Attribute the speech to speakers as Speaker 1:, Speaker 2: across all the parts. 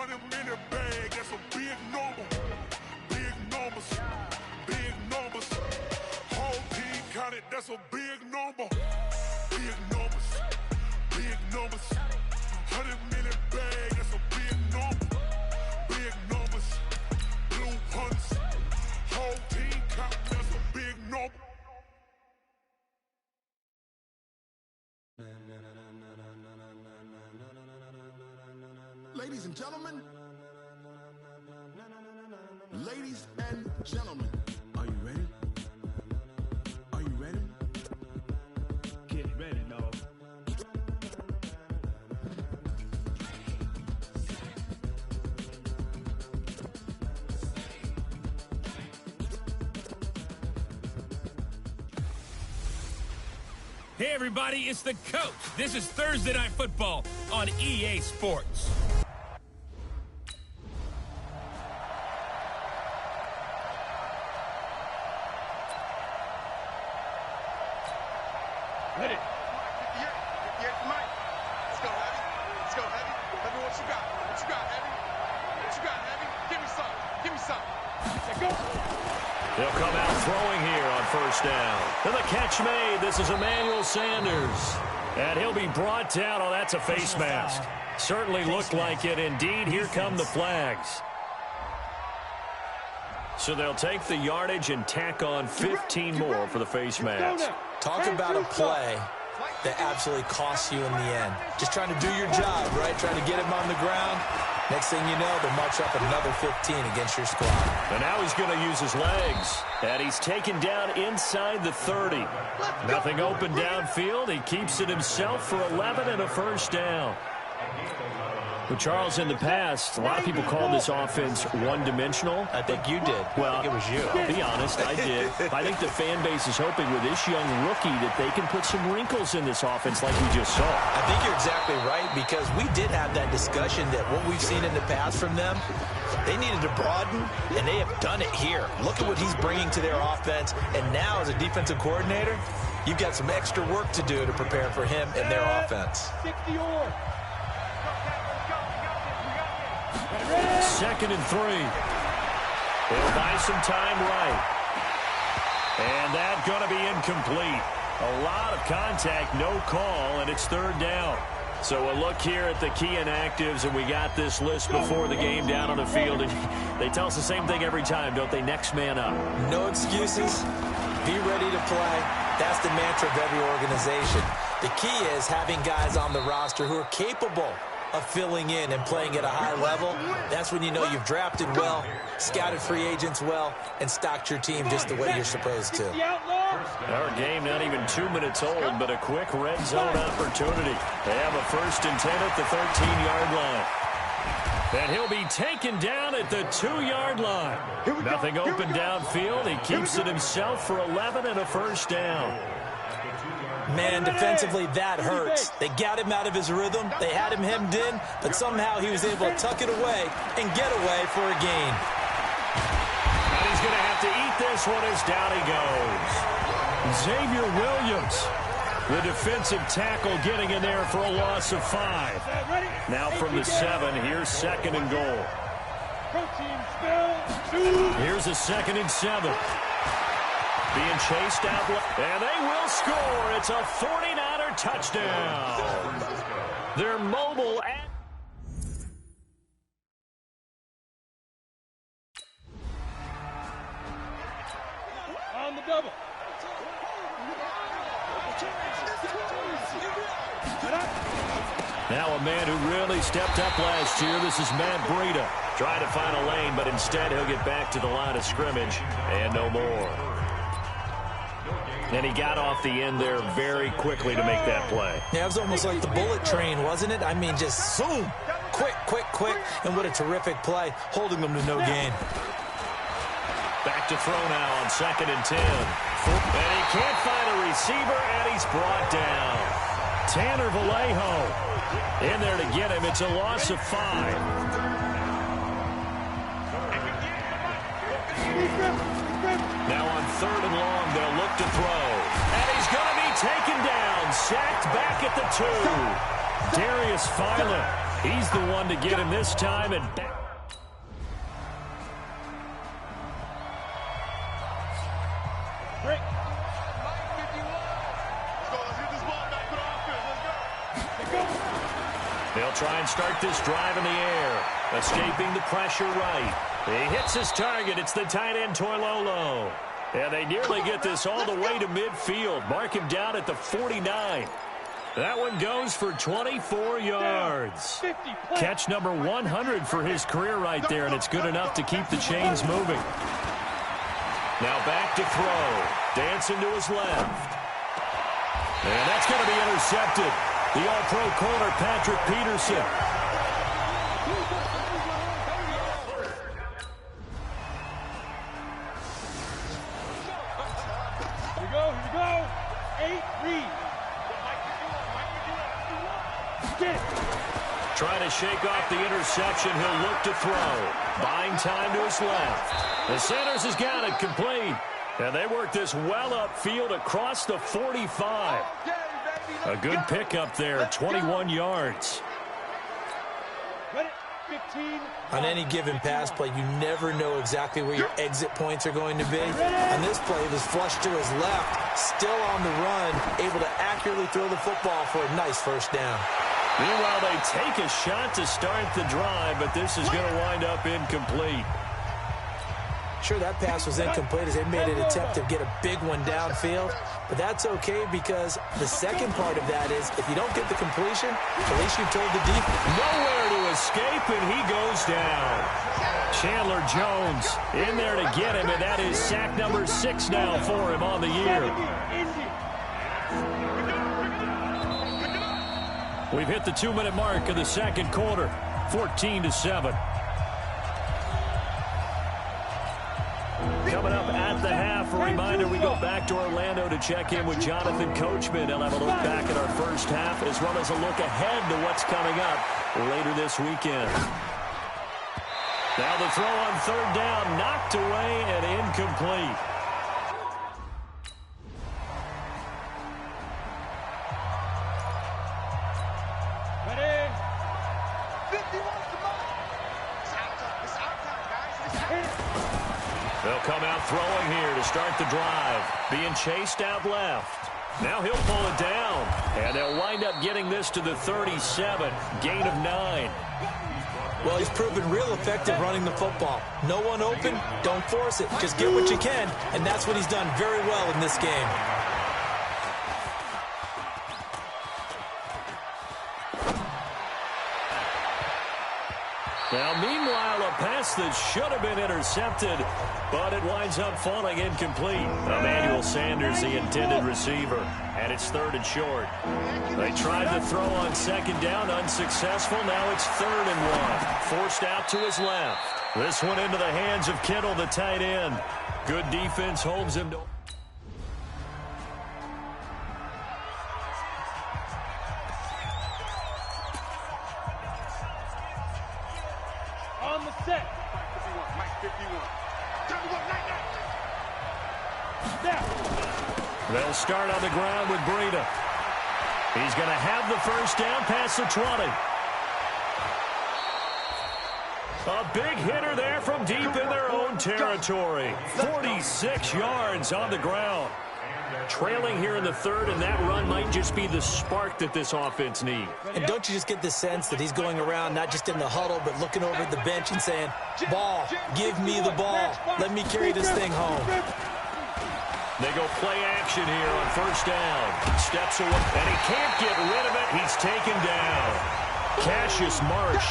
Speaker 1: 100 minute bag, that's a big number. Big numbers, big numbers. Whole team counted, that's a big number. Big numbers, big numbers. 100 minute bag, that's a big number. Big numbers, blue hunts. Whole team count, that's a big number.
Speaker 2: Ladies and gentlemen, ladies and gentlemen, are you ready? Are you ready?
Speaker 3: Get ready, dog.
Speaker 4: Hey everybody, it's the coach. This is Thursday Night Football on EA Sports.
Speaker 3: Ready.
Speaker 5: Yeah, Mike. Let's go, Heavy. Let's go, Heavy. Heavy, what you got? What you got, Heavy? What you got, Heavy? Give me some. Give me some. Let's go.
Speaker 6: They'll come out throwing here on first down. And the catch made. This is Emmanuel Sanders. And he'll be brought down. Oh, that's a face mask. Certainly looked like it. Indeed, here come the flags. So they'll take the yardage and tack on 15 more for the face mask.
Speaker 7: Talk about a play that absolutely costs you in the end. Just trying to do your job, right? Trying to get him on the ground. Next thing you know, they'll march up another 15 against your squad.
Speaker 6: And now he's going to use his legs. And he's taken down inside the 30. Nothing open downfield. He keeps it himself for 11 and a first down. Well, Charles, in the past, a lot of people call this offense one-dimensional.
Speaker 7: I think you did.
Speaker 6: Well,
Speaker 7: I think it was you.
Speaker 6: I'll be honest, I did. I think the fan base is hoping with this young rookie that they can put some wrinkles in this offense like we just saw.
Speaker 7: I think you're exactly right, because we did have that discussion that what we've seen in the past from them, they needed to broaden, and they have done it here. Look at what he's bringing to their offense, and now as a defensive coordinator, you've got some extra work to do to prepare for him and their offense.
Speaker 3: 60-or.
Speaker 6: Second and 3. They'll buy some time right. And that's going to be incomplete. A lot of contact, no call, and it's third down. So a look here at the key inactives, and we got this list before the game down on the field. And they tell us the same thing every time, don't they? Next man up.
Speaker 7: No excuses. Be ready to play. That's the mantra of every organization. The key is having guys on the roster who are capable of filling in and playing at a high level. That's when you know you've drafted well, scouted free agents well, and stocked your team just the way you're supposed to.
Speaker 6: Our game not even 2 minutes old, but a quick red zone opportunity. They have a 1st and 10 at the 13-yard line. And he'll be taken down at the 2-yard line. Nothing open downfield. He keeps it himself for 11 and a first down.
Speaker 7: Man, defensively, that hurts. They got him out of his rhythm. They had him hemmed in, but somehow he was able to tuck it away and get away for a gain.
Speaker 6: And he's going to have to eat this one as down he goes. Xavier Williams, the defensive tackle, getting in there for a loss of 5. Now from the 7, here's 2nd and goal. Here's a 2nd and 7. Being chased out, and they will score. It's a 49er touchdown. They're mobile and
Speaker 3: On the double.
Speaker 6: now a man who really stepped up last year. This is Matt Breida. Trying to find a lane, but instead he'll get back to the line of scrimmage and no more. And he got off the end there very quickly to make that play.
Speaker 7: Yeah, it was almost like the bullet train, wasn't it? I mean, just zoom. Quick, quick, quick. And what a terrific play, holding them to no gain.
Speaker 6: Back to throw now on 2nd and 10. And he can't find a receiver, and he's brought down. Tanner Vallejo in there to get him. It's a loss of 5. Now on 3rd and long, they'll look to throw. And he's going to be taken down. Sacked back at the 2. Darius Philon He's the one to get him this time. And back.
Speaker 3: Break.
Speaker 6: They'll try and start this drive in the air. Escaping the pressure right. He hits his target. It's the tight end, Toilolo. And they nearly get this all the way to midfield. Mark him down at the 49. That one goes for 24 yards. Catch number 100 for his career right there, and it's good enough to keep the chains moving. Now back to throw. Dancing to his left. And that's going to be intercepted. The all-pro corner, Patrick Peterson.
Speaker 3: Here we go. 8, read.
Speaker 6: Trying to shake off the interception. He'll look to throw. Buying time to his left. The Sanders has got it complete. And they work this well upfield across the 45. A good pickup there, 21 yards.
Speaker 7: On any given pass play, you never know exactly where your exit points are going to be. On this play, it was flushed to his left, still on the run, able to accurately throw the football for a nice first down.
Speaker 6: Meanwhile, they take a shot to start the drive, but this is going to wind up incomplete.
Speaker 7: Sure, that pass was incomplete as they made an attempt to get a big one downfield, but that's okay because the second part of that is if you don't get the completion, at least you told the defense.
Speaker 6: Nowhere to escape, and he goes down. Chandler Jones in there to get him, and that is sack number 6 now for him on the year. We've hit the 2-minute mark of the second quarter, 14-7. Coming up at the half, a reminder, we go back to Orlando to check in with Jonathan Coachman. He'll have a look back at our first half as well as a look ahead to what's coming up later this weekend. Now the throw on third down, knocked away and incomplete.
Speaker 3: Ready?
Speaker 5: 51's the mark. It's our time, guys.
Speaker 6: They'll come out throwing here to start the drive. Being chased out left. Now he'll pull it down. And they'll wind up getting this to the 37. Gain of 9.
Speaker 7: Well, he's proven real effective running the football. No one open, don't force it. Just get what you can, and that's what he's done very well in this game.
Speaker 6: Now, meanwhile, a pass that should have been intercepted, but it winds up falling incomplete. Emmanuel Sanders, the intended receiver, and it's 3rd and short. They tried to throw on second down, unsuccessful. Now it's 3rd and 1. Forced out to his left. This one into the hands of Kittle, the tight end. Good defense holds him to...
Speaker 3: On the set.
Speaker 5: Mike 51.
Speaker 3: Snap.
Speaker 6: They'll start on the ground with Breida. He's going to have the first down past the 20. A big hitter there from deep in their own territory. 46 yards on the ground. Trailing here in the 3rd, and that run might just be the spark that this offense needs.
Speaker 7: And don't you just get the sense that he's going around not just in the huddle, but looking over at the bench and saying, ball, give me the ball. Let me carry this thing home.
Speaker 6: They go play action here on first down. Steps away, and he can't get rid of it. He's taken down. Cassius Marsh,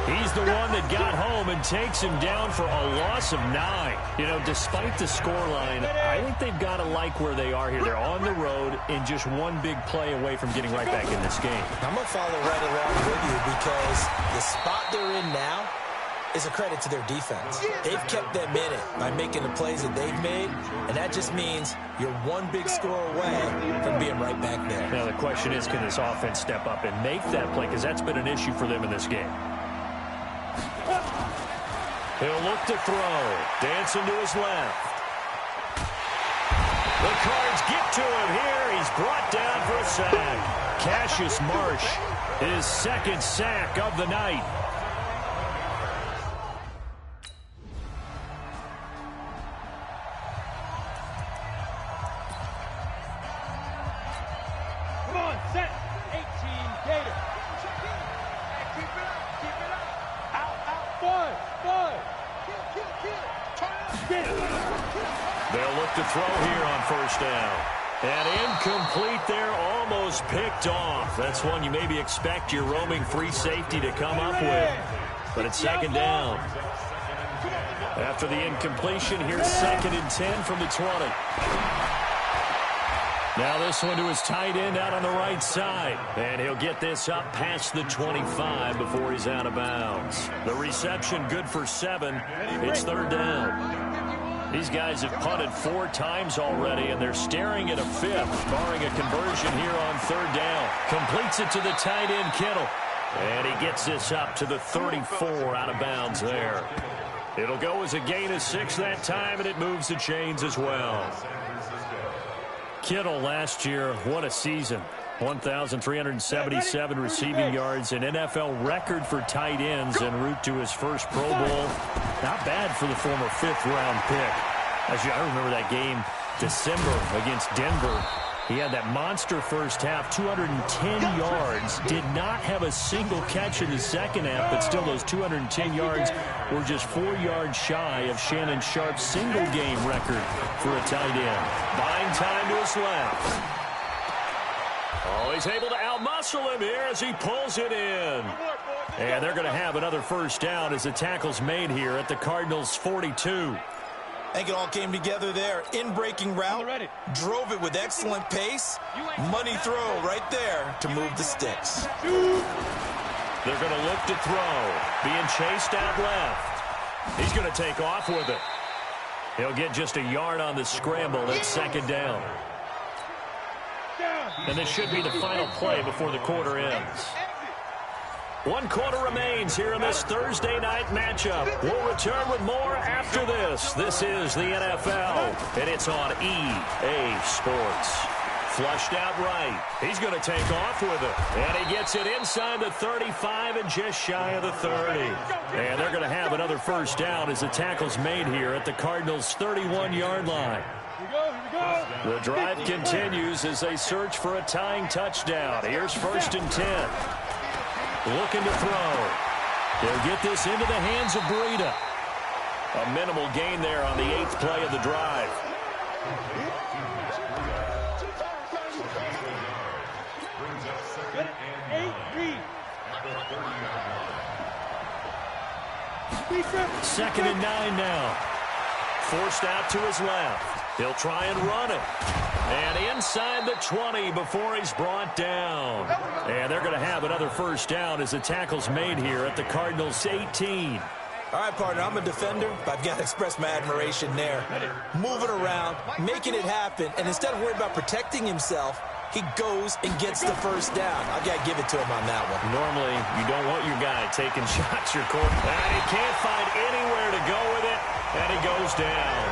Speaker 6: he's the one that got home and takes him down for a loss of 9. You know, despite the scoreline, I think they've got to like where they are here. They're on the road and just one big play away from getting right back in this game.
Speaker 7: I'm going to follow right along with you because the spot they're in now is a credit to their defense. They've kept them in it by making the plays that they've made, and that just means you're one big score away from being right back there.
Speaker 6: Now the question is, can this offense step up and make that play? Because that's been an issue for them in this game. He'll look to throw. Dancing to his left. The Cards get to him here. He's brought down for a sack. Cassius Marsh His second sack of the night.
Speaker 3: Come on, set. 18 Gator.
Speaker 5: Keep it up. Out.
Speaker 3: Five.
Speaker 6: They'll look to throw here on first down. And incomplete there, almost picked off. That's one you maybe expect your roaming free safety to come up with. But it's second down. After the incompletion, here's 2nd and 10 from the 20. Now this one to his tight end out on the right side. And he'll get this up past the 25 before he's out of bounds. The reception good for 7. It's 3rd down. These guys have punted 4 times already, and they're staring at a 5th, barring a conversion here on 3rd down. Completes it to the tight end, Kittle. And he gets this up to the 34 out of bounds there. It'll go as a gain of 6 that time, and it moves the chains as well. Kittle last year, what a season. 1,377 receiving yards, an NFL record for tight ends en route to his first Pro Bowl. Not bad for the former 5th-round pick. I remember that game, December, against Denver. He had that monster first half, 210 yards. Did not have a single catch in the second half, but still those 210 yards were just 4 yards shy of Shannon Sharp's single-game record for a tight end. Buying time to his left. Oh, he's able to outmuscle him here as he pulls it in. And they're going to have another first down as the tackle's made here at the Cardinals' 42.
Speaker 7: I think it all came together there. In-breaking route, drove it with excellent pace. Money throw right there to move the sticks.
Speaker 6: They're going to look to throw. Being chased out left. He's going to take off with it. He'll get just a yard on the scramble at 2nd down. And this should be the final play before the quarter ends. 1 quarter remains here in this Thursday night matchup. We'll return with more after this. This is the NFL, and it's on EA Sports. Flushed out right. He's going to take off with it. And he gets it inside the 35 and just shy of the 30. And they're going to have another first down as the tackle's made here at the Cardinals' 31-yard line. The drive continues as they search for a tying touchdown. Here's 1st and 10. Looking to throw. They'll get this into the hands of Breida. A minimal gain there on the 8th play of the drive. Second and 9 now. Forced out to his left. He'll try and run it. And inside the 20 before he's brought down. And they're going to have another first down as the tackle's made here at the Cardinals' 18.
Speaker 7: All right, partner, I'm a defender, but I've got to express my admiration there. Moving around, making it happen, and instead of worrying about protecting himself, he goes and gets the first down. I've got to give it to him on that one.
Speaker 6: Normally, you don't want your guy taking shots your court. And he can't find anywhere to go with it, and he goes down.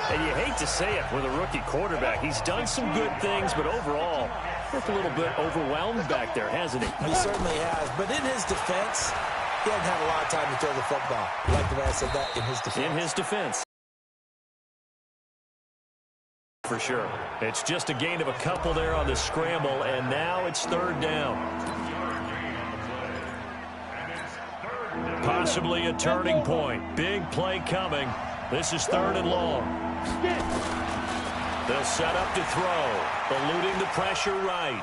Speaker 6: And you hate to say it with a rookie quarterback. He's done some good things, but overall, looked a little bit overwhelmed back there, hasn't he?
Speaker 7: He certainly has. But in his defense, he hasn't had a lot of time to throw the football. I like the way I said that, in his defense.
Speaker 6: In his defense. For sure. It's just a gain of a couple there on the scramble, and now it's 3rd down. Possibly a turning point. Big play coming. This is 3rd and long. They'll set up to throw. Eluding the pressure right.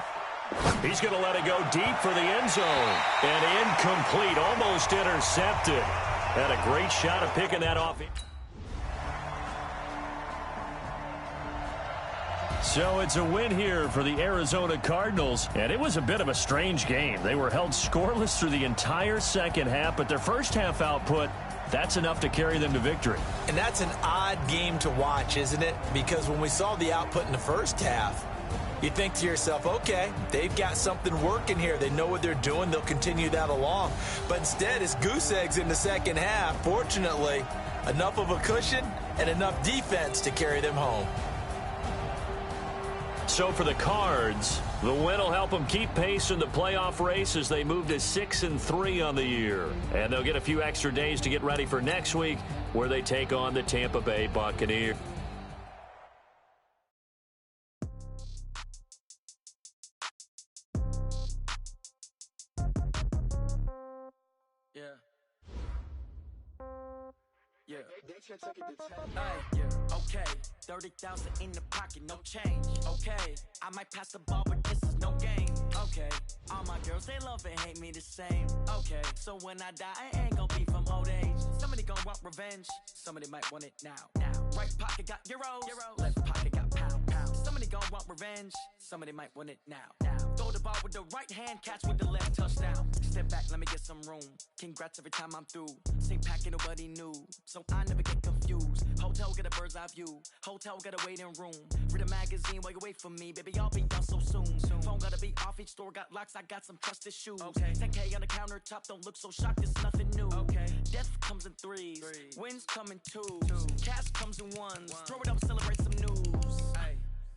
Speaker 6: He's going to let it go deep for the end zone. And incomplete. Almost intercepted. Had a great shot of picking that off. So it's a win here for the Arizona Cardinals, and it was a bit of a strange game. They were held scoreless through the entire second half, but their first half output, that's enough to carry them to victory.
Speaker 7: And that's an odd game to watch, isn't it? Because when we saw the output in the first half, you think to yourself, okay, they've got something working here. They know what they're doing. They'll continue that along. But instead, it's goose eggs in the second half. Fortunately, enough of a cushion and enough defense to carry them home.
Speaker 6: So for the Cards, The win will help them keep pace in the playoff race as they move to 6-3 on the year. And they'll get a few extra days to get ready for next week, where they take on the Tampa Bay Buccaneers.
Speaker 8: Okay, 30,000 in the pocket, no change. Okay, I might pass the ball, but this is no game. Okay, all my girls, they love and hate me the same. Okay, so when I die, I ain't gonna be from old age. Somebody gonna want revenge, somebody might want it now. Right pocket got euros, left pocket got pound. Somebody gonna want revenge, somebody might want it now. Throw the ball with the right hand, catch with the left, touchdown. Step back, let me get some room. Congrats every time I'm through. Same packet, nobody knew, so I never get confused. Hotel get a bird's eye view. Hotel got a waiting room. Read a magazine while you wait for me. Baby, I'll be down so soon. Phone gotta be off. Each store got locks. I got some trusted shoes. 10K on the countertop. Don't look so shocked. It's nothing new. Death comes in threes. Wins come in twos. Cash comes in ones. Throw it up, celebrate some news.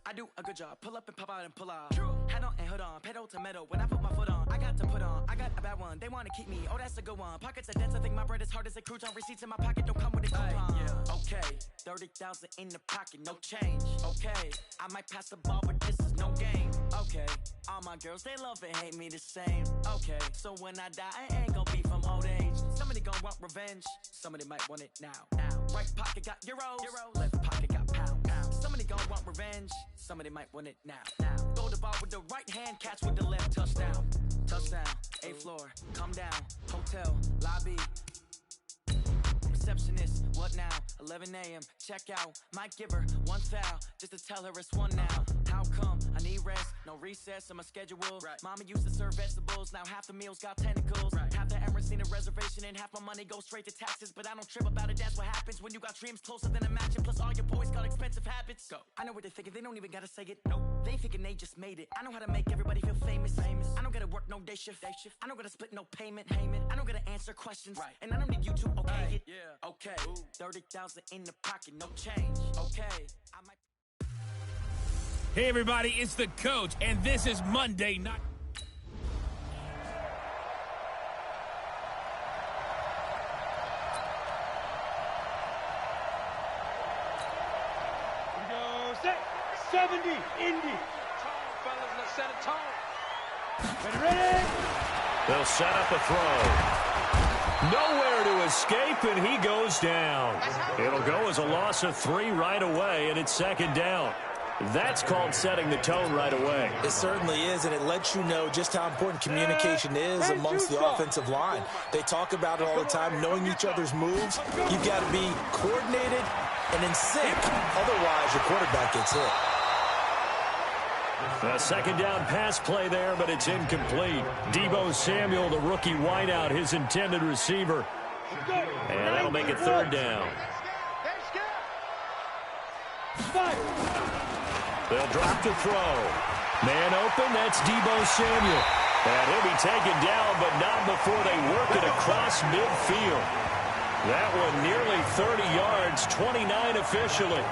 Speaker 8: I do a good job. Pull up and pop out and pull out. Head on and hood on. Pedal to metal. When I put my foot on, I got to put on. I got a bad one. They want to keep me. Oh, that's a good one. Pockets are dense. I think my bread is hard as a crouton. Receipts in my pocket don't come with a coupon. Okay, 30,000 in the pocket, no change. Okay, I might pass the ball, but this is no game. Okay, all my girls, they love and hate me the same. Okay, so when I die, I ain't gonna be from old age. Somebody gonna want revenge. Somebody might want it now. Right pocket got euros. Left pocket got pound. Somebody gonna want revenge. Somebody might want it now. Throw the ball with the right hand, catch with the left, touchdown. Touchdown, 8th floor, come down. Hotel, lobby. Receptionist, what now? 11 a.m., check out. Might give her one foul, just to tell her it's one now. How come? I need rest, no recess in my schedule. Mama used to serve vegetables, now half the meals got tentacles. Half the Emirates need a reservation and half my money goes straight to taxes. But I don't trip about it, that's what happens when you got dreams closer than a match. And plus all your boys got expensive habits. Go. I know what they're thinking, they don't even gotta say it. Nope. They thinking they just made it. I know how to make everybody feel famous. I don't gotta work no day shift. I don't gotta split no payment. I don't gotta answer questions. And I don't need you to okay it. Okay, 30,000 in the pocket, no change. Okay, I might.
Speaker 4: Hey, everybody, it's the coach, and this is Monday Night.
Speaker 3: Here we go, set, 70, Indy.
Speaker 5: Tone, fellas, let's set a tone.
Speaker 3: Ready?
Speaker 6: They'll set up a throw. Nowhere to escape, and he goes down. It'll go as a loss of 3 right away, and it's 2nd down. That's called setting the tone right away.
Speaker 7: It certainly is, and it lets you know just how important communication is amongst the offensive line. They talk about it all the time, knowing each other's moves. You've got to be coordinated and in sync. Otherwise, your quarterback gets hit.
Speaker 6: A 2nd down pass play there, but it's incomplete. Deebo Samuel, the rookie wideout, his intended receiver. And that'll make it 3rd down. They'll drop the throw. Man open, that's Deebo Samuel. And he'll be taken down, but not before they work it across midfield. That one nearly 30 yards, 29 officially.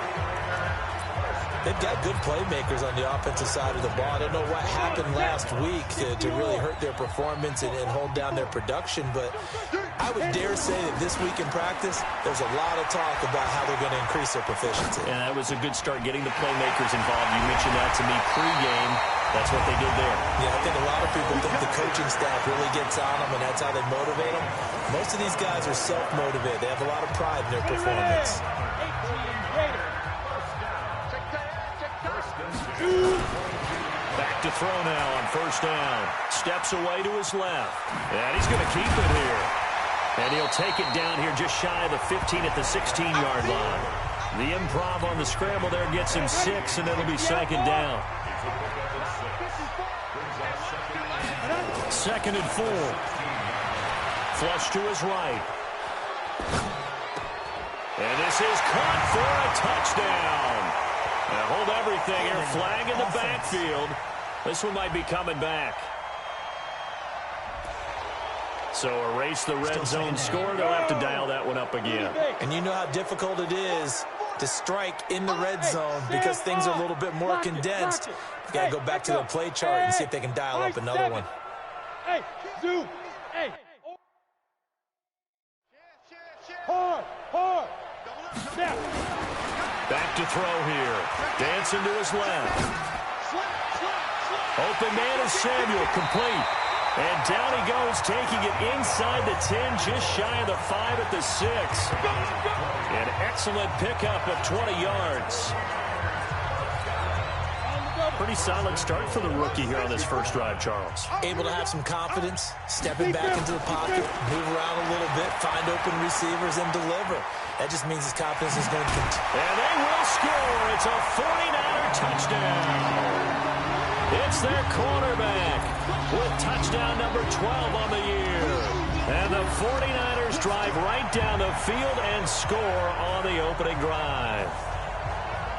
Speaker 7: They've got good playmakers on the offensive side of the ball. I don't know what happened last week to really hurt their performance and hold down their production, but I would dare say that this week in practice, there's a lot of talk about how they're going to increase their proficiency.
Speaker 6: And that was a good start, getting the playmakers involved. You mentioned that to me pregame. That's what they did there.
Speaker 7: Yeah, I think a lot of people think the coaching staff really gets on them, and that's how they motivate them. Most of these guys are self-motivated. They have a lot of pride in their performance.
Speaker 6: Back to throw now on 1st down. Steps away to his left. And he's going to keep it here. And he'll take it down here just shy of the 15 at the 16-yard line. The improv on the scramble there gets him 6, and it'll be 2nd down. 2nd and 4. Flush to his right. And this is caught for a touchdown. Now hold everything here. Flag in the backfield. This one might be coming back. So erase the red zone score. They'll have to dial that one up again.
Speaker 7: And you know how difficult it is to strike in the red zone because things are a little bit more condensed. You got to go back to the play chart and see if they can dial up another one.
Speaker 3: Hey, zoom. Hey. Hard. Snap.
Speaker 6: Back to throw here. Dancing to his left. Open man is Samuel, complete. And down he goes, taking it inside the 10, just shy of the 5 at the 6. An excellent pickup of 20 yards. Pretty solid start for the rookie here on this first drive, Charles.
Speaker 7: Able to have some confidence, stepping back into the pocket, move around a little bit, find open receivers, and deliver. That just means his confidence is going to continue.
Speaker 6: And they will score. It's a 49er touchdown. It's their quarterback with touchdown number 12 on the year. And the 49ers drive right down the field and score on the opening drive.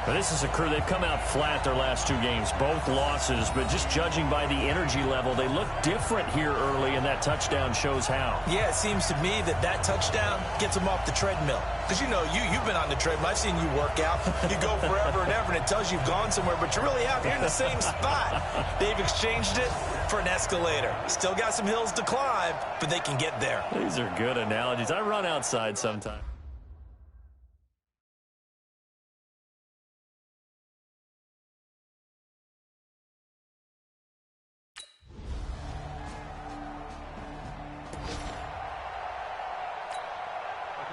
Speaker 6: Now, this is a crew, they've come out flat their last 2 games, both losses, but just judging by the energy level, they look different here early, and that touchdown shows how.
Speaker 7: Yeah, it seems to me that touchdown gets them off the treadmill. Because, you know, you've been on the treadmill. I've seen you work out. You go forever and ever, and it tells you you've gone somewhere, but you're really out here in the same spot. They've exchanged it for an escalator. Still got some hills to climb, but they can get there.
Speaker 6: These are good analogies. I run outside sometimes.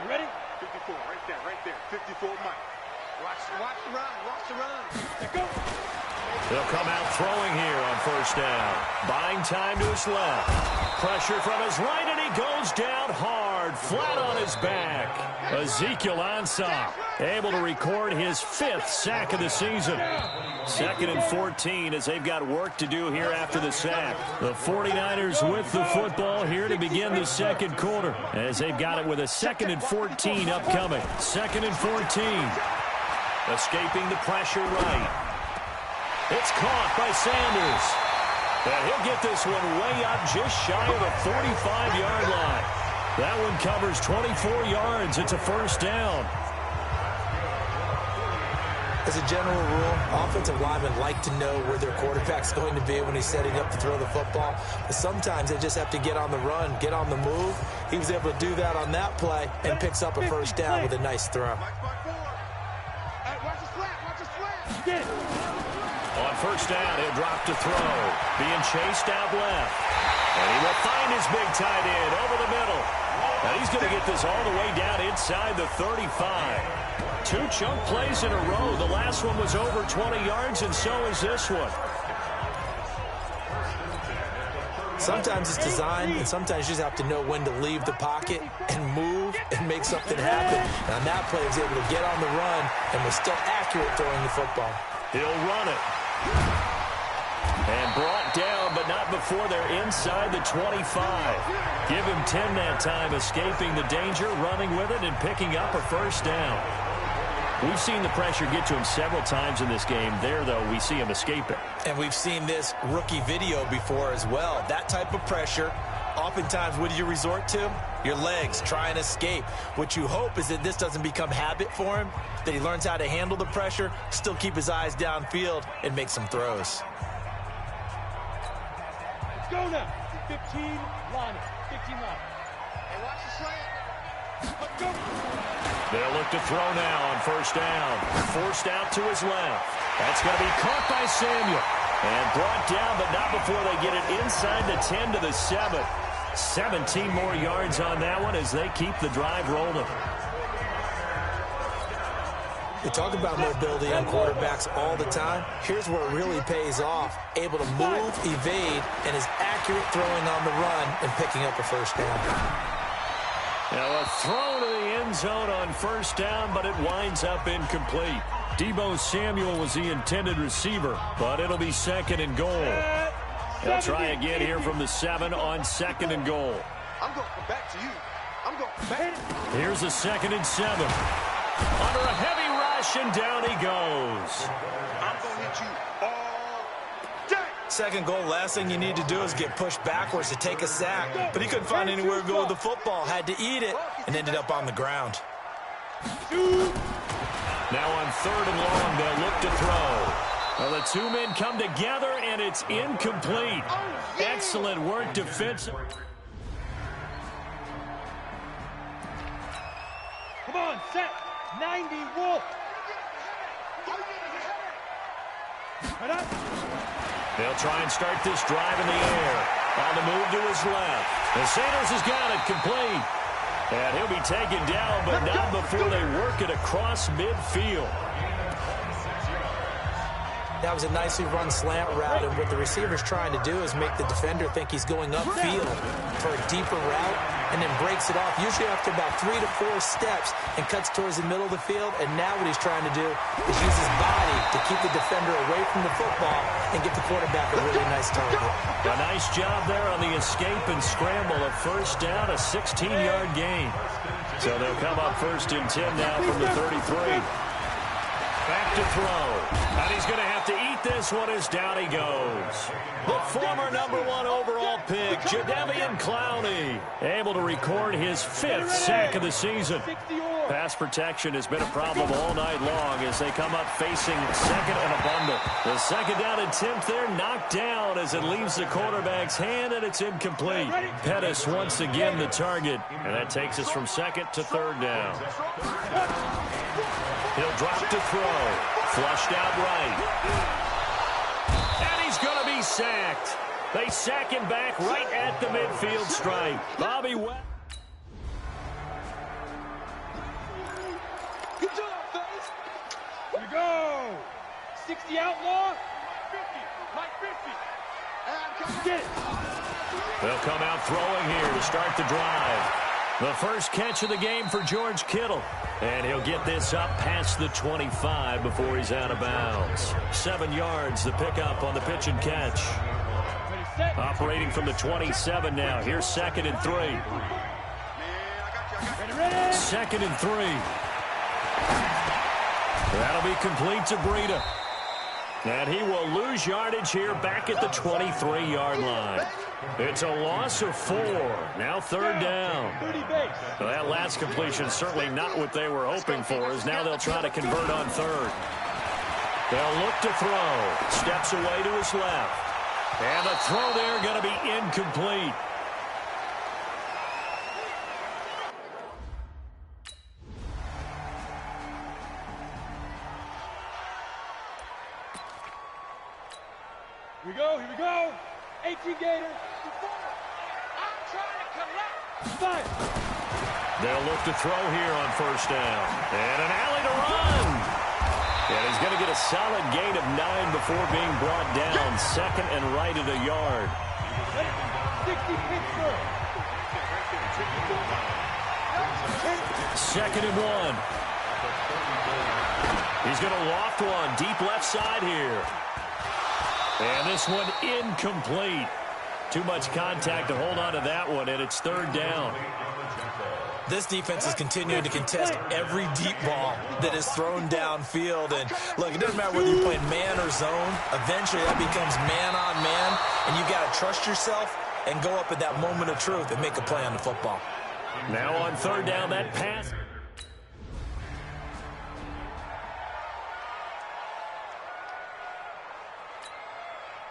Speaker 3: You ready?
Speaker 5: 54, right there. 54, Mike. Watch the run.
Speaker 3: Let's go.
Speaker 6: They'll come out throwing here on first down. Buying time to his left. Pressure from his right, and he goes down hard, flat on his back. Ezekiel Ansah able to record his 5th sack of the season. 2nd and 14 as they've got work to do here after the sack. The 49ers with the football here to begin the second quarter as they've got it with a 2nd and 14 upcoming. 2nd and 14. Escaping the pressure right. It's caught by Sanders. And he'll get this one way up just shy of the 45-yard line. That one covers 24 yards. It's a first down.
Speaker 7: As a general rule, offensive linemen like to know where their quarterback's going to be when he's setting up to throw the football. But sometimes they just have to get on the run, get on the move. He was able to do that on that play and picks up a first down with a nice throw.
Speaker 3: Get it.
Speaker 6: On first down, he'll drop to throw. Being chased out left. And he will find his big tight end over the middle. Now he's going to get this all the way down inside the 35. 2 chunk plays in a row. The last one was over 20 yards, and so is this one.
Speaker 7: Sometimes it's design, and sometimes you just have to know when to leave the pocket and move and make something happen. And on that play, he was able to get on the run and was still accurate throwing the football.
Speaker 6: He'll run it. And brought down, but not before they're inside the 25. Give him 10 that time, escaping the danger, running with it, and picking up a first down. We've seen the pressure get to him several times in this game. There, though, we see him escape it.
Speaker 7: And we've seen this rookie video before as well. That type of pressure, oftentimes, what do you resort to? Your legs, try and escape. What you hope is that this doesn't become habit for him, that he learns how to handle the pressure, still keep his eyes downfield, and make some throws.
Speaker 3: Let's go now. 15 line.
Speaker 5: Hey, watch the slant.
Speaker 3: Let's go.
Speaker 6: They'll look to throw now on first down. Forced out to his left. That's going to be caught by Samuel. And brought down, but not before they get it inside the 10 to the 7. 17 more yards on that one as they keep the drive rolling.
Speaker 7: We talk about mobility on quarterbacks all the time. Here's where it really pays off. Able to move, evade, and is accurate throwing on the run and picking up a first down.
Speaker 6: Now a throw to the end zone on first down, but it winds up incomplete. Deebo Samuel was the intended receiver, but it'll be 2nd and goal. He'll try again here from the 7 on 2nd and goal.
Speaker 5: I'm going to come back to you. I'm going to come back.
Speaker 6: Here's a 2nd and 7. Under a heavy rush, and down he goes.
Speaker 5: I'm going to hit you all day.
Speaker 7: Second goal, last thing you need to do is get pushed backwards to take a sack. But he couldn't find anywhere to go with the football, had to eat it, and ended up on the ground.
Speaker 6: Now on 3rd and long, they'll look to throw. Well, the two men come together, and it's incomplete. Excellent work defensive.
Speaker 3: Come on, set. 90 Wolf. Right up.
Speaker 6: They'll try and start this drive in the air. On the move to his left. And Sanders has got it complete. And he'll be taken down, but not before they work it across midfield.
Speaker 7: That was a nicely run slant route, and what the receiver's trying to do is make the defender think he's going upfield for a deeper route, and then breaks it off, usually after about 3 to 4 steps, and cuts towards the middle of the field. And now what he's trying to do is use his body to keep the defender away from the football and get the quarterback a really nice target.
Speaker 6: A nice job there on the escape and scramble. A first down, a 16-yard gain. So they'll come up 1st and 10 now from the 33. Back to throw. And he's going to have to eat this one as down he goes. The former #1 overall pick, Jadeveon Clowney, able to record his 5th sack of the season. Pass protection has been a problem all night long as they come up facing 2nd and a bundle. The 2nd down attempt there knocked down as it leaves the quarterback's hand, and it's incomplete. Pettis once again the target, and that takes us from 2nd to 3rd down. He'll drop to throw. Flushed out right. And he's going to be sacked. They sack him back right at the midfield stripe. Bobby Webb.
Speaker 3: Good job, fellas. Here we go. 60 outlaw. 50. Like 50. Get it.
Speaker 6: They'll come out throwing here to start the drive. The first catch of the game for George Kittle. And he'll get this up past the 25 before he's out of bounds. 7 yards, the pickup on the pitch and catch. Operating from the 27 now. Here's 2nd and 3. 2nd and 3. That'll be complete to Breida. And he will lose yardage here back at the 23-yard line. It's a loss of 4. Now 3rd down. Well, that last completion certainly not what they were hoping for, as now they'll try to convert on 3rd. They'll look to throw. Steps away to his left. And the throw there going to be incomplete.
Speaker 3: Here we go. 18 Gators. I'm trying to collect. 5.
Speaker 6: They'll look to throw here on 1st down. And an alley to run. And he's going to get a solid gain of 9 before being brought down. 2nd and right at a yard.
Speaker 3: 60 Pittsburgh.
Speaker 6: 2nd and 1. He's going to loft one deep left side here. And this one incomplete. Too much contact to hold on to that one, and it's 3rd down.
Speaker 7: This defense is continuing to contest every deep ball that is thrown downfield. And, look, it doesn't matter whether you're playing man or zone. Eventually, that becomes man-on-man, and you've got to trust yourself and go up at that moment of truth and make a play on the football.
Speaker 6: Now on 3rd down, that pass.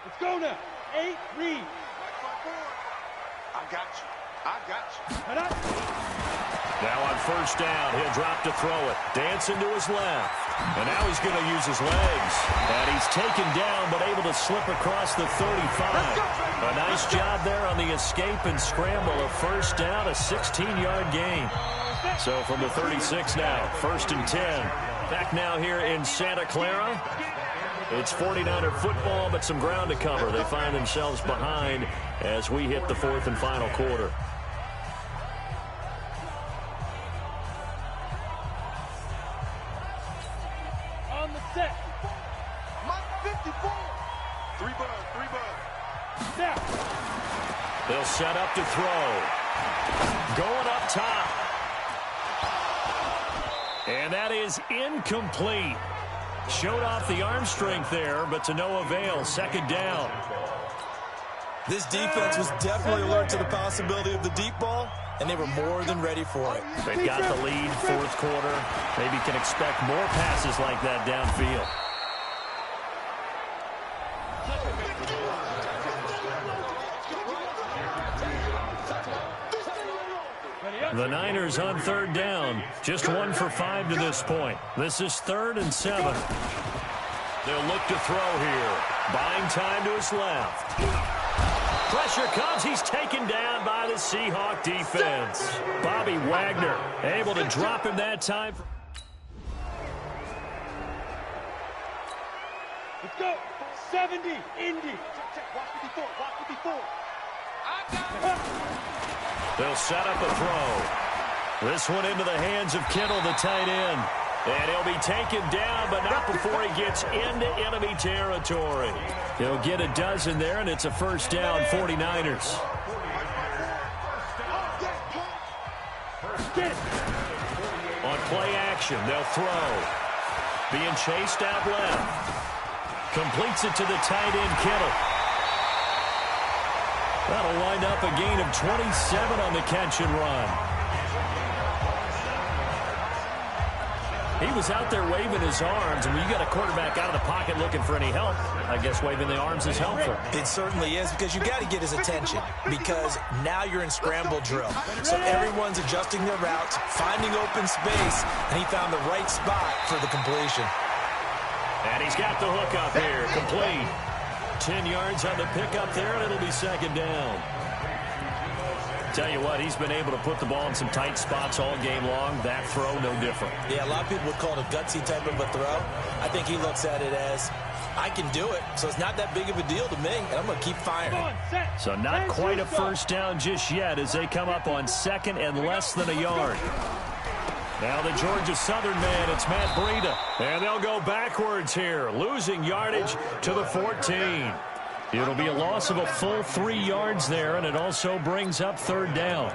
Speaker 3: Let's go now. 8, read.
Speaker 5: I got you.
Speaker 3: Head up.
Speaker 6: Now on 1st down, he'll drop to throw it. Dancing to his left. And now he's going to use his legs. And he's taken down, but able to slip across the 35. A nice job there on the escape and scramble. A 1st down, a 16-yard gain. So from the 36 now, 1st and 10. Back now here in Santa Clara. It's 49er football, but some ground to cover. They find themselves behind as we hit the 4th and final quarter.
Speaker 3: On the set.
Speaker 5: Mike 54. 3 bud.
Speaker 3: Now.
Speaker 6: They'll set up to throw. Going up top. And that is incomplete. Showed off the arm strength there, but to no avail. Second down.
Speaker 7: This defense was definitely alert to the possibility of the deep ball, and they were more than ready for it.
Speaker 6: They've got the lead, fourth quarter. Maybe can expect more passes like that downfield. The Niners on third down. Just 1 for 5 to this point. This is 3rd and 7. They'll look to throw here. Buying time to his left. Pressure comes. He's taken down by the Seahawk defense. Bobby Wagner able to drop him that time.
Speaker 3: Let's go. 70. Indy. Check. Watch the before.
Speaker 6: They'll set up a throw. This one into the hands of Kittle, the tight end. And he'll be taken down, but not before he gets into enemy territory. He'll get a dozen there, and it's a first down, 49ers. On play action, they'll throw. Being chased out left. Completes it to the tight end, Kittle. That'll wind up a gain of 27 on the catch and run. He was out there waving his arms, and when you got a quarterback out of the pocket looking for any help, I guess waving the arms is helpful.
Speaker 7: It certainly is, because you got to get his attention, because now you're in scramble drill. So everyone's adjusting their routes, finding open space, and he found the right spot for the completion.
Speaker 6: And he's got the hook up here, complete. 10 yards on the pickup there, and it'll be second down. Tell you what, he's been able to put the ball in some tight spots all game long. That throw, no different.
Speaker 7: Yeah, a lot of people would call it a gutsy type of a throw. I think he looks at it as, I can do it, so it's not that big of a deal to me, and I'm going to keep firing.
Speaker 6: So not quite a first down just yet as they come up on second and less than a yard. Now the Georgia Southern man, it's Matt Breida. And they'll go backwards here, losing yardage to the 14. It'll be a loss of a full 3 yards there, and it also brings up third down.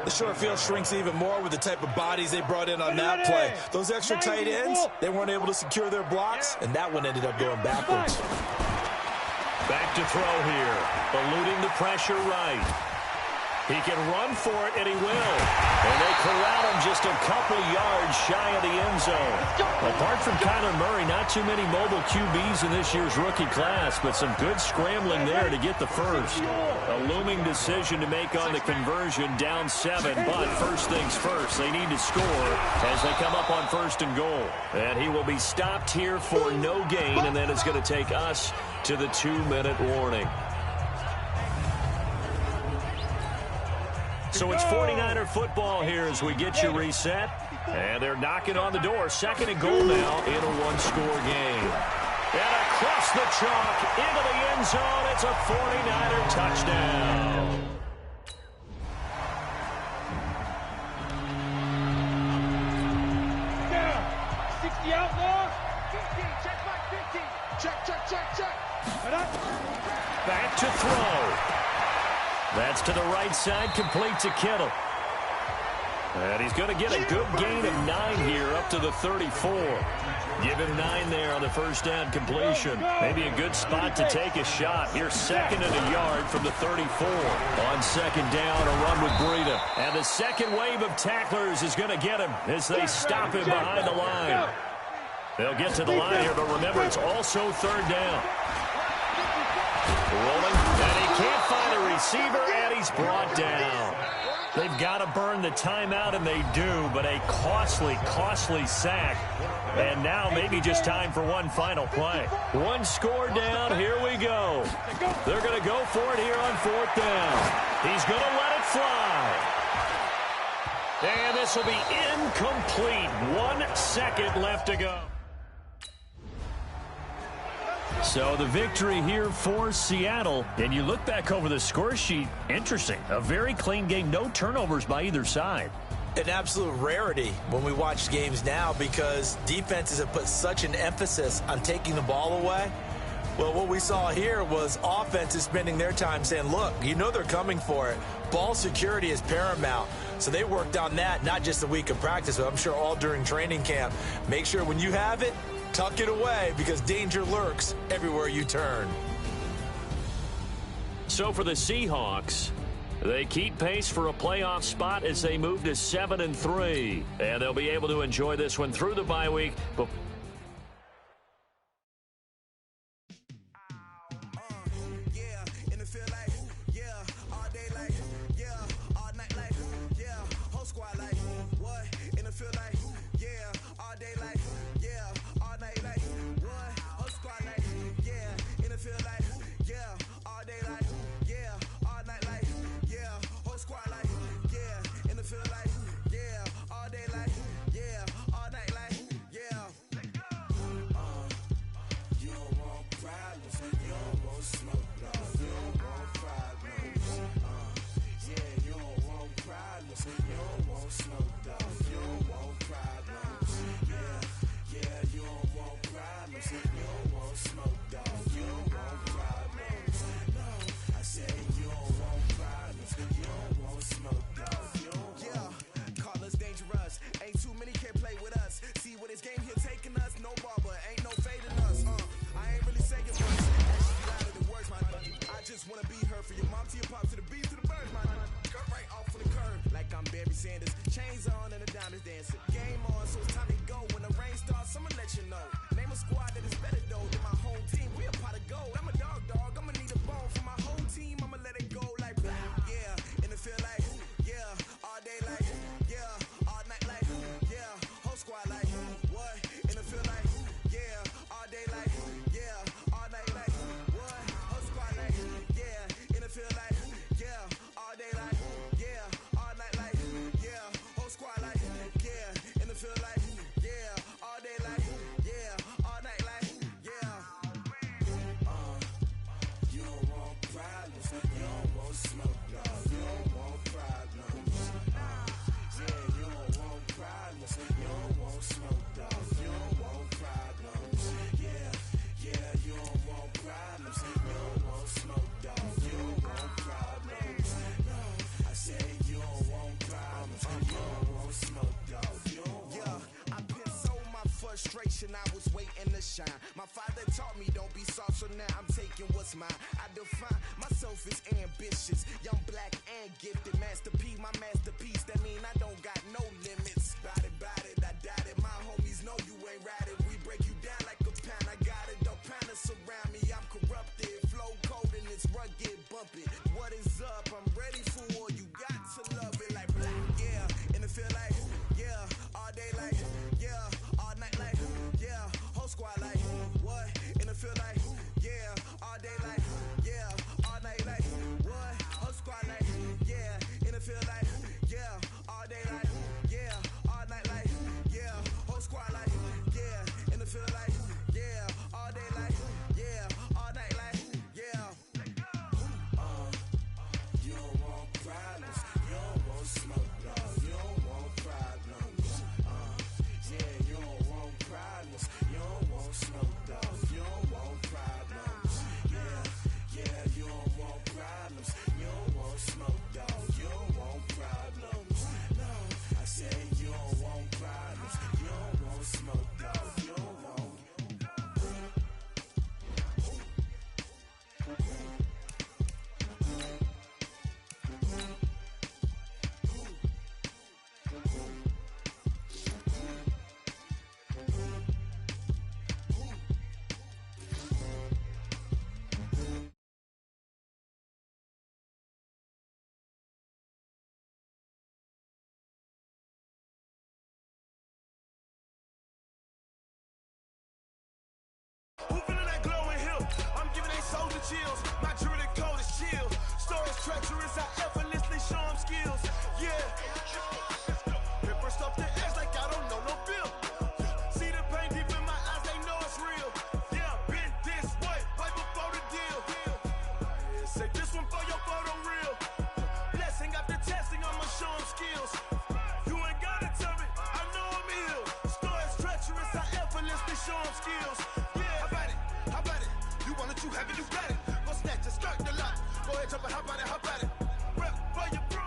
Speaker 7: The short field shrinks even more with the type of bodies they brought in on that play. Those extra tight ends, they weren't able to secure their blocks, and that one ended up going backwards.
Speaker 6: Back to throw here, eluding the pressure right. He can run for it, and he will. And they corral him just a couple yards shy of the end zone. Apart from Kyler Murray, not too many mobile QBs in this year's rookie class, but some good scrambling there to get the first. A looming decision to make on the conversion, down 7. But first things first, they need to score as they come up on first and goal. And he will be stopped here for no gain, and then it's going to take us to the 2-minute warning. So it's 49er football here as we get you reset. And they're knocking on the door. Second and goal now in a one-score game. And across the chalk into the end zone. It's a 49er touchdown.
Speaker 3: Yeah. 60 outlaw. 15. Check back 15. Check.
Speaker 6: Back to throw. That's to the right side, complete to Kittle. And he's going to get a good gain of 9 here up to the 34. Give him 9 there on the first down completion. Maybe a good spot to take a shot. Here's second and a yard from the 34. On second down, a run with Breida. And the second wave of tacklers is going to get him as they stop him behind the line. They'll get to the line here, but remember, it's also third down. Rolling, and he can't find a receiver, and he's brought down. They've got to burn the timeout, and they do, but a costly, costly sack. And now maybe just time for one final play. One score down, here we go. They're going to go for it here on fourth down. He's going to let it fly. And this will be incomplete. 1 second left to go. So the victory here for Seattle. And you look back over the score sheet, interesting. A very clean game, no turnovers by either side.
Speaker 7: An absolute rarity when we watch games now because defenses have put such an emphasis on taking the ball away. Well, what we saw here was offenses spending their time saying, look, you know they're coming for it. Ball security is paramount. So they worked on that, not just a week of practice, but I'm sure all during training camp. Make sure when you have it, Tuck it away because danger lurks everywhere you turn.
Speaker 6: So for the Seahawks, they keep pace for a playoff spot as they move to 7-3. And they'll be able to enjoy this one through the bye week.
Speaker 2: I was waiting to shine. My father taught me don't be soft, so now I'm taking what's mine. I define myself as ambitious, young, black, and gifted. Master P, my masterpiece. That mean I don't got no limits. Bout it, I doubt it. My homies know you ain't ride it. We break you down like a pound. I got it, don't pound us around me. I'm corrupted, flow cold and it's rugged, bumpy. What is up? I'm ready for war. You got to love it like black, yeah. And it feel like, yeah, all day like, yeah, all night like, yeah, whole squad like, what? And it feel like, yeah, all day like, yeah, all night like, what? Whole squad like, yeah, and it feel like, yeah, all day like, yeah, all night like, yeah, whole squad like, yeah, and it feel like, yeah, all day like, yeah, all night like, yeah. You don't want problems, you don't want smoke, no, you don't want problems. Yeah, you don't want problems, you don't want smoke, dog, you don't want problems. Yeah, you don't want problems, you don't want smoke, dog, you don't want problems. No, I said you don't want problems, you don't want smoke, dog, you don't want.
Speaker 9: Who feeling that glowing hill? I'm giving they soldier chills. My jewelry code is chill. Stories treacherous, I effortlessly show them skills. Yeah. Hit first off the edge like I don't know no bill. See the pain deep in my eyes, they know it's real. Yeah, been this way, right before the deal. Yeah, say this one for your photo reel. Blessing after testing, I'ma show them skills. You ain't gotta tell me, I know I'm ill. Stories treacherous, I effortlessly show them skills. How about it? You want it, you have it, you got it. Go snatch it, skirt the lot. Go ahead, jump it, how about it? Rep for your bro.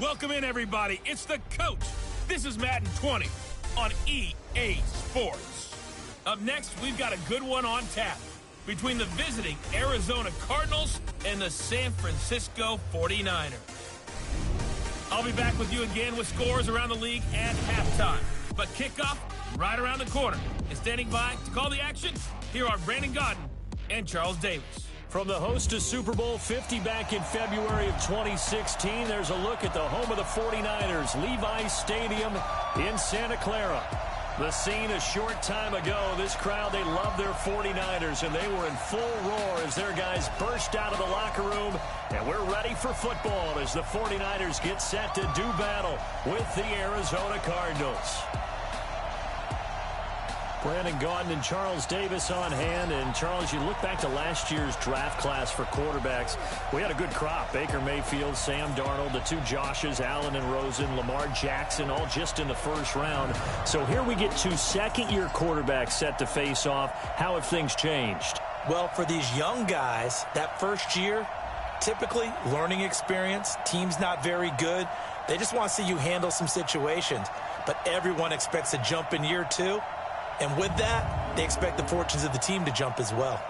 Speaker 4: Welcome in, everybody. It's the coach. This is Madden 20 on EA Sports. Up next, we've got a good one on tap between the visiting Arizona Cardinals and the San Francisco 49ers. I'll be back with you again with scores around the league at halftime. But kickoff right around the corner. And standing by to call the action, here are Brandon Gaudin and Charles Davis.
Speaker 6: From the host to Super Bowl 50 back in February of 2016, there's a look at the home of the 49ers, Levi's Stadium in Santa Clara. The scene a short time ago, this crowd, they love their 49ers, and they were in full roar as their guys burst out of the locker room, and we're ready for football as the 49ers get set to do battle with the Arizona Cardinals. Brandon Gaudin and Charles Davis on hand. And, Charles, you look back to last year's draft class for quarterbacks. We had a good crop. Baker Mayfield, Sam Darnold, the two Joshes, Allen and Rosen, Lamar Jackson, all just in the first round. So here we get two second-year quarterbacks set to face off. How have things changed?
Speaker 7: Well, for these young guys, that first year, typically learning experience, team's not very good. They just want to see you handle some situations. But everyone expects a jump in year two. And with that, they expect the fortunes of the team to jump as well.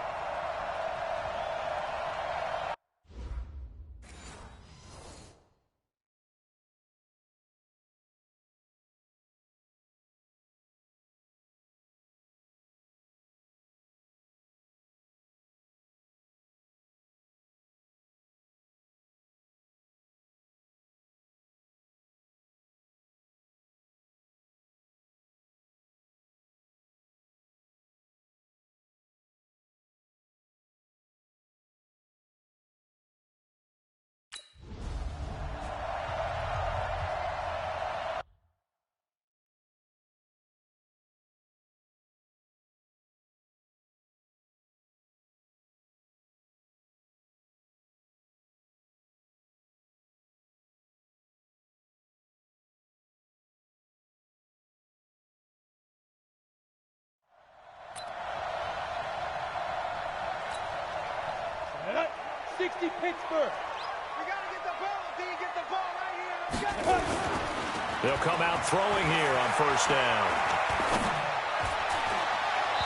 Speaker 3: All right, 60 Pittsburgh. We got to get the ball. D, get the ball right here. Let's go.
Speaker 6: They'll come out throwing here on first down.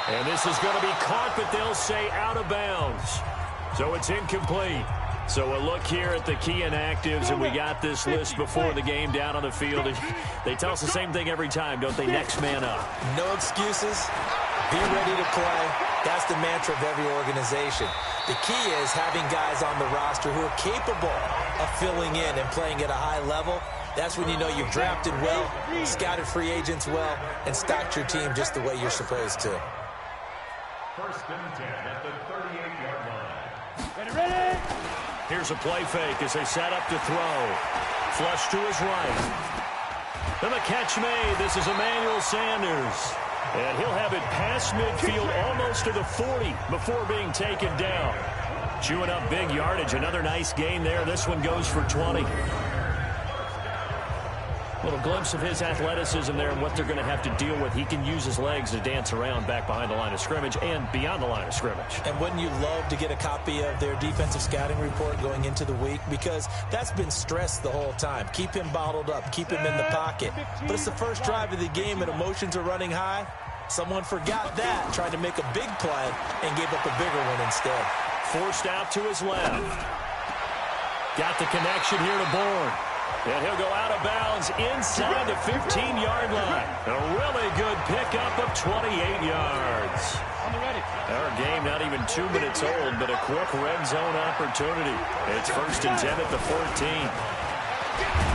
Speaker 6: And this is going to be caught, but they'll say out of bounds. So it's incomplete. So a look here at the key inactives, and we got this list before the game down on the field. They tell us the same thing every time, don't they? Next man up.
Speaker 7: No excuses. Be ready to play. That's the mantra of every organization. The key is having guys on the roster who are capable of filling in and playing at a high level. That's when you know you've drafted well, scouted free agents well, and stocked your team just the way you're supposed to.
Speaker 6: First and 10 at the 38-yard line.
Speaker 3: Ready?
Speaker 6: Here's a play fake as they set up to throw. Flush to his right. And the catch made. This is Emmanuel Sanders. And he'll have it past midfield almost to the 40 before being taken down. Chewing up big yardage. Another nice gain there. This one goes for 20. Little glimpse of his athleticism there and what they're going to have to deal with. He can use his legs to dance around back behind the line of scrimmage and beyond the line of scrimmage. And wouldn't you love to get a copy of their defensive scouting report going into the week? Because that's been stressed the whole time. Keep him bottled up. Keep him in the pocket. But it's the first drive of the game and emotions are running high. Someone forgot that, tried to make a big play, and gave up a bigger one instead. Forced out to his left. Got the connection here to Bourne. And he'll go out of bounds inside the 15-yard line. A really good pickup of 28 yards. Our game not even 2 minutes old, but a quick red zone opportunity. It's first and 10 at the 14.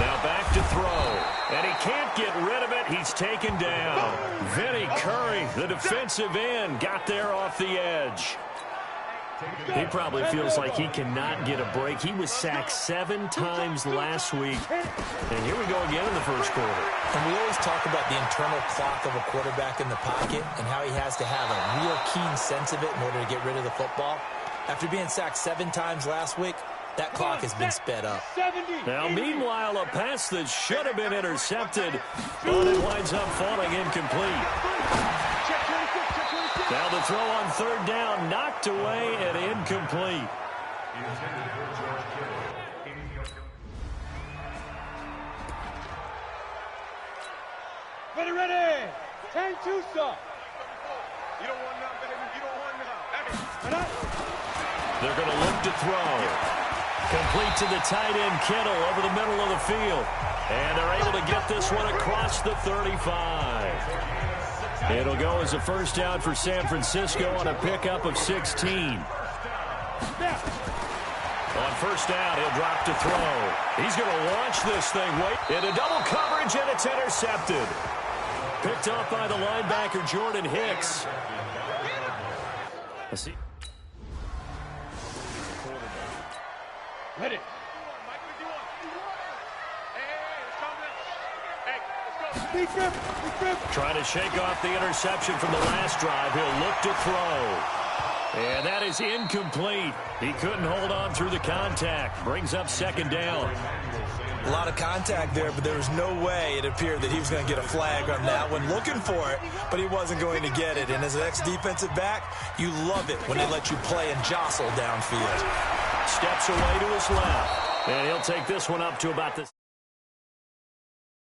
Speaker 6: Now back to throw. And he can't get rid of it. He's taken down. Vinny Curry, the defensive end, got there off the edge. He probably feels like he cannot get a break. He was sacked 7 times last week. And here we go again in the first quarter. And we always talk about the internal clock of a quarterback in the pocket and how he has to have a real keen sense of it in order to get rid of the football. After being sacked 7 times last week, that clock has been sped up. Now, meanwhile, a pass that should have been intercepted, but it winds up falling incomplete. Now the throw on third down, knocked away and incomplete.
Speaker 3: Ready. 10-2, sir.
Speaker 5: You don't want none, baby. You don't want none.
Speaker 6: They're going to look to throw. Complete to the tight end, Kittle, over the middle of the field. And they're able to get this one across the 35. It'll go as a first down for San Francisco on a pickup of 16. On first down, he'll drop to throw. He's going to launch this thing. Wait, into double coverage, and it's intercepted. Picked off by the linebacker, Jordan Hicks. Let's see.
Speaker 3: Ready.
Speaker 6: Trying to shake off the interception from the last drive. He'll look to throw. And that is incomplete. He couldn't hold on through the contact. Brings up second down.
Speaker 7: A lot of contact there, but there was no way it appeared that he was going to get a flag on that one. Looking for it, but he wasn't going to get it. And as an ex-defensive back, you love it when they let you play and jostle downfield.
Speaker 6: Steps away to his left. And he'll take this one up to about the